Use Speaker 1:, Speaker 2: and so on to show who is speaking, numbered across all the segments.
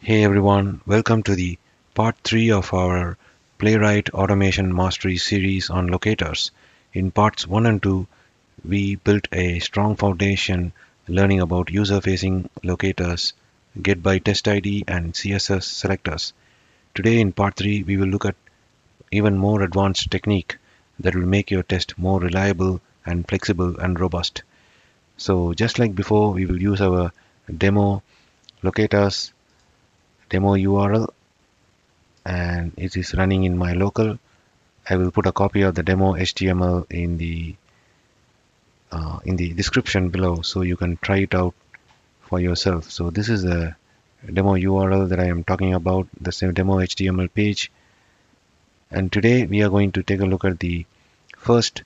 Speaker 1: Hey everyone, welcome to the part 3 of our Playwright Automation Mastery series on locators. In parts 1 and 2, we built a strong foundation learning about user-facing locators, get by test ID and CSS selectors. Today in part 3, we will look at even more advanced technique that will make your test more reliable and flexible and robust. So just like before, we will use our demo locators demo URL and it is running in my local. I will put a copy of the demo HTML in the description below so you can try it out for yourself. So this is the demo URL that I am talking about, the same demo HTML page. And today we are going to take a look at the first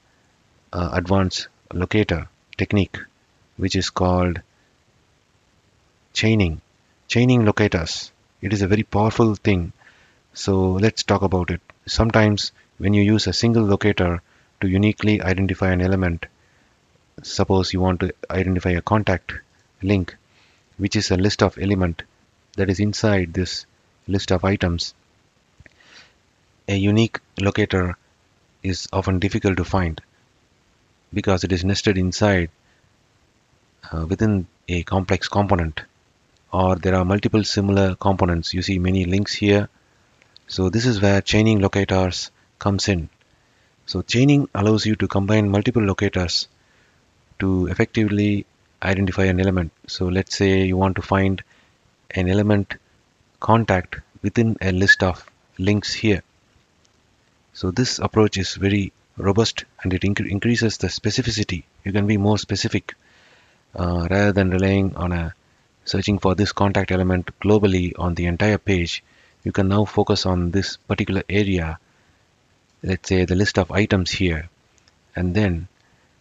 Speaker 1: advanced locator technique, which is called chaining locators. It is a very powerful thing. So let's talk about it. Sometimes when you use a single locator to uniquely identify an element, suppose you want to identify a contact link, which is a list of element that is inside this list of items, a unique locator is often difficult to find because it is nested inside within a complex component, or there are multiple similar components. You see many links here. So this is where chaining locators comes in. So chaining allows you to combine multiple locators to effectively identify an element. So let's say you want to find an element contact within a list of links here. So this approach is very robust and it increases the specificity. You can be more specific rather than relying on searching for this contact element globally on the entire page. You can now focus on this particular area, let's say the list of items here, and then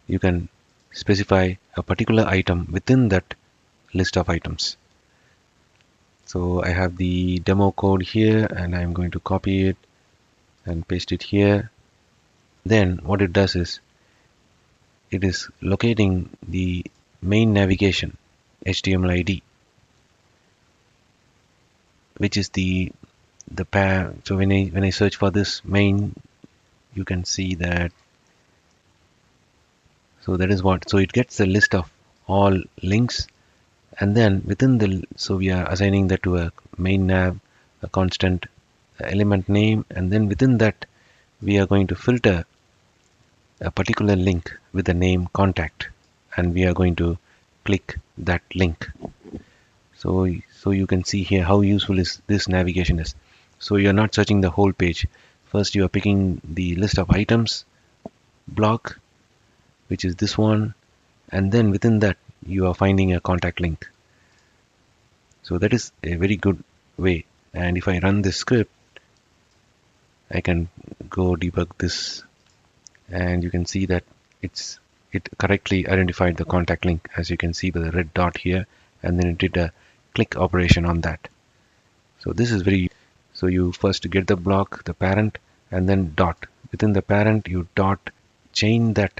Speaker 1: you can specify a particular item within that list of items. So I have the demo code here and I'm going to copy it and paste it here. Then what it does is it is locating the main navigation HTML ID, which is the pair. So when I search for this main, you can see that. So that is what. So it gets the list of all links, and then within so we are assigning that to a main nav, a constant element name, and then within that we are going to filter a particular link with the name contact, and we are going to click that link. So you can see here how useful this navigation is. So you are not searching the whole page. First you are picking the list of items block, which is this one, and then within that you are finding a contact link. So that is a very good way. And if I run this script, I can go debug this, and you can see that it correctly identified the contact link, as you can see by the red dot here, and then it did a click operation on that. So this is very. So you first get the block, the parent, and then dot. Within the parent you dot chain that.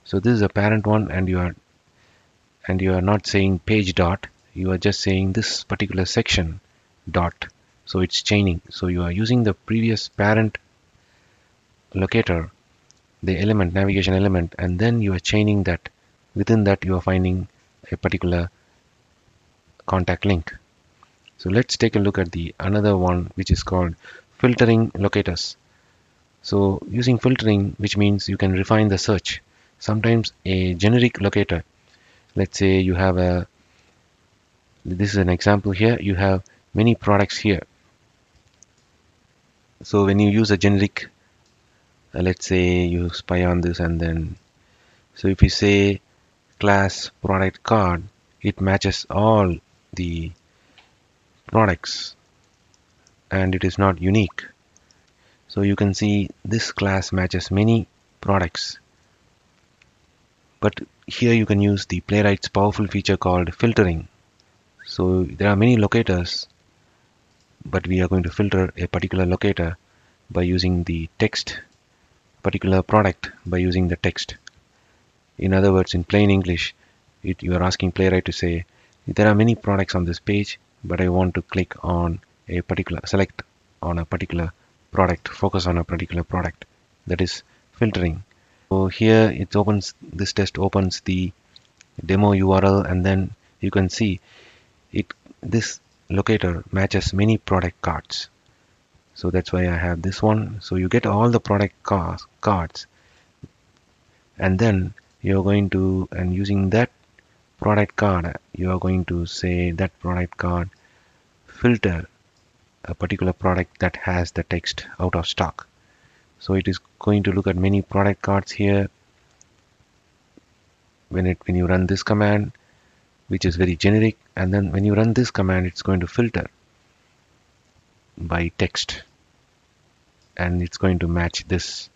Speaker 1: So this is a parent one, and you are not saying page dot, you are just saying this particular section dot. So it's chaining. So you are using the previous parent locator, the element, navigation element, and then you are chaining that. Within that you are finding a particular contact link. So let's take a look at the another one, which is called filtering locators. So using filtering, which means you can refine the search. Sometimes a generic locator, let's say you have this is an example here, you have many products here. So when you use a generic, let's say you spy on this, and then so if you say class product card, it matches all the products and it is not unique. So you can see this class matches many products, but here you can use the Playwright's powerful feature called filtering. So there are many locators, but we are going to filter a particular locator by using the text, particular product by using the text. In other words, in plain English, you are asking Playwright to say there are many products on this page, but I want to click on select on a particular product, focus on a particular product. That is filtering. So here this test opens the demo URL, and then you can see this locator matches many product cards. So that's why I have this one. So you get all the product cards, and then you're going to, and using that product card, you are going to say that product card filter a particular product that has the text out of stock. So it is going to look at many product cards here when you run this command, which is very generic, and then when you run this command, it's going to filter by text, and it's going to match this.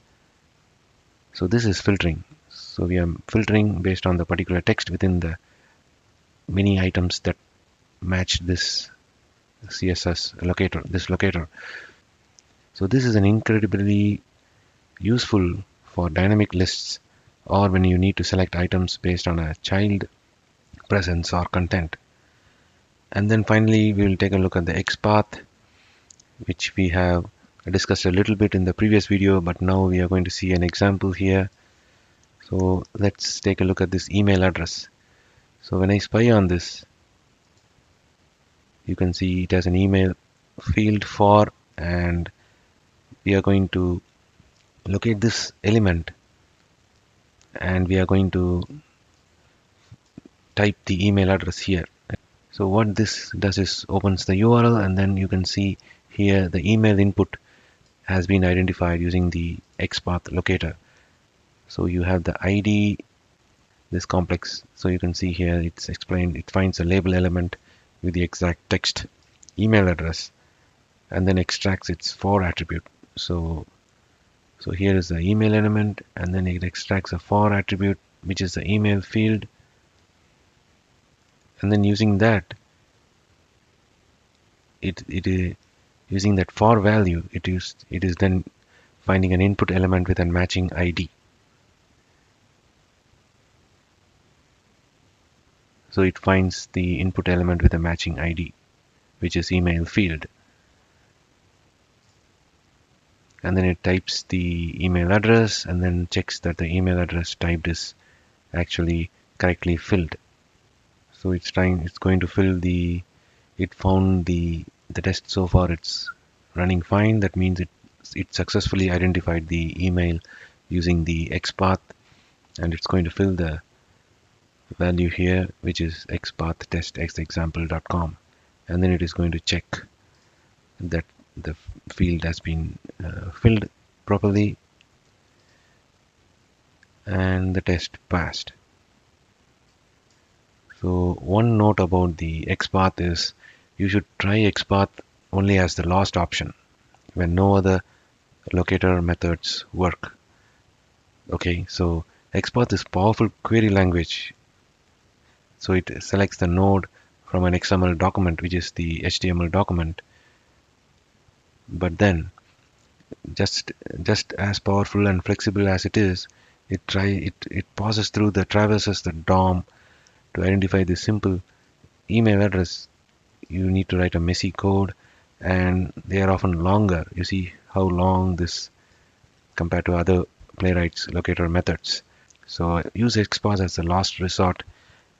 Speaker 1: So this is filtering. So we are filtering based on the particular text within the many items that match this CSS locator, this locator. So this is an incredibly useful for dynamic lists, or when you need to select items based on a child presence or content. And then finally we will take a look at the XPath, which we have discussed a little bit in the previous video, but now we are going to see an example here. So let's take a look at this email address. So when I spy on this, you can see it has an email field for, and we are going to locate this element, and we are going to type the email address here. So what this does is opens the URL, and then you can see here the email input has been identified using the XPath locator. So you have the ID, this complex. So you can see here it's explained, it finds a label element with the exact text email address, and then extracts its for attribute. So here is the email element, and then it extracts a for attribute, which is the email field, and then using that, using that for value, it is then finding an input element with a matching ID. So it finds the input element with a matching ID, which is email field, and then it types the email address, and then checks that the email address typed is actually correctly filled. So it's going to fill it found the test so far, it's running fine. That means it successfully identified the email using the XPath, and it's going to fill the value here, which is XPath test.example.com, and then it is going to check that the field has been filled properly, and the test passed. So one note about the XPath is you should try XPath only as the last option when no other locator methods work. Okay, so XPath is powerful query language. So it selects the node from an XML document, which is the HTML document, but then just as powerful and flexible as it is, it passes through traverses the DOM to identify the simple email address. You need to write a messy code, and they are often longer. You see how long this compared to other Playwright's locator methods. So use XPath as the last resort,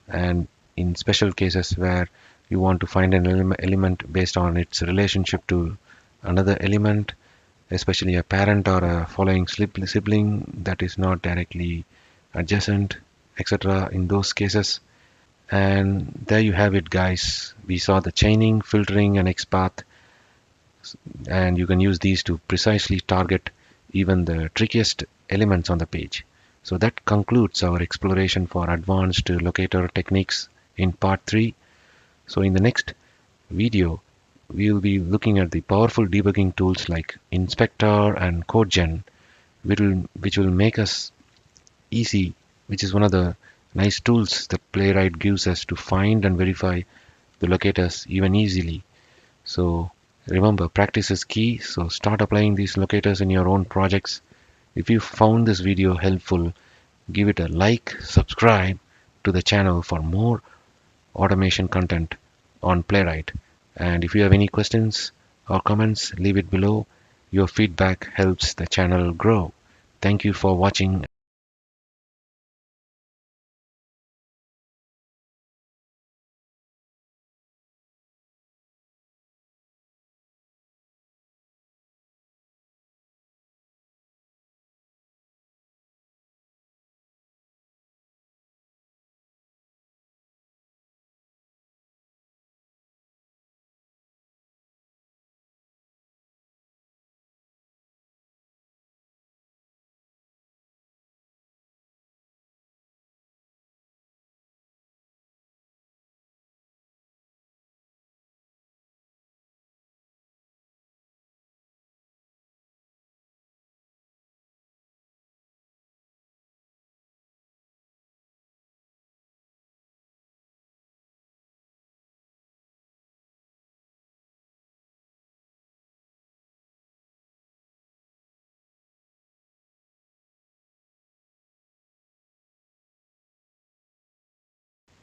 Speaker 1: and in special cases where you want to find an element based on its relationship to another element, especially a parent or a following sibling that is not directly adjacent, etc. in those cases. And there you have it, guys. We saw the chaining, filtering, and XPath, and you can use these to precisely target even the trickiest elements on the page. So that concludes our exploration for advanced locator techniques in part 3. So in the next video, we will be looking at the powerful debugging tools like Inspector and Codegen, which will make us easy, which is one of the nice tools that Playwright gives us to find and verify the locators even easily. So remember, practice is key. So start applying these locators in your own projects. If you found this video helpful, give it a like, subscribe to the channel for more automation content on Playwright. And if you have any questions or comments, leave it below. Your feedback helps the channel grow. Thank you for watching.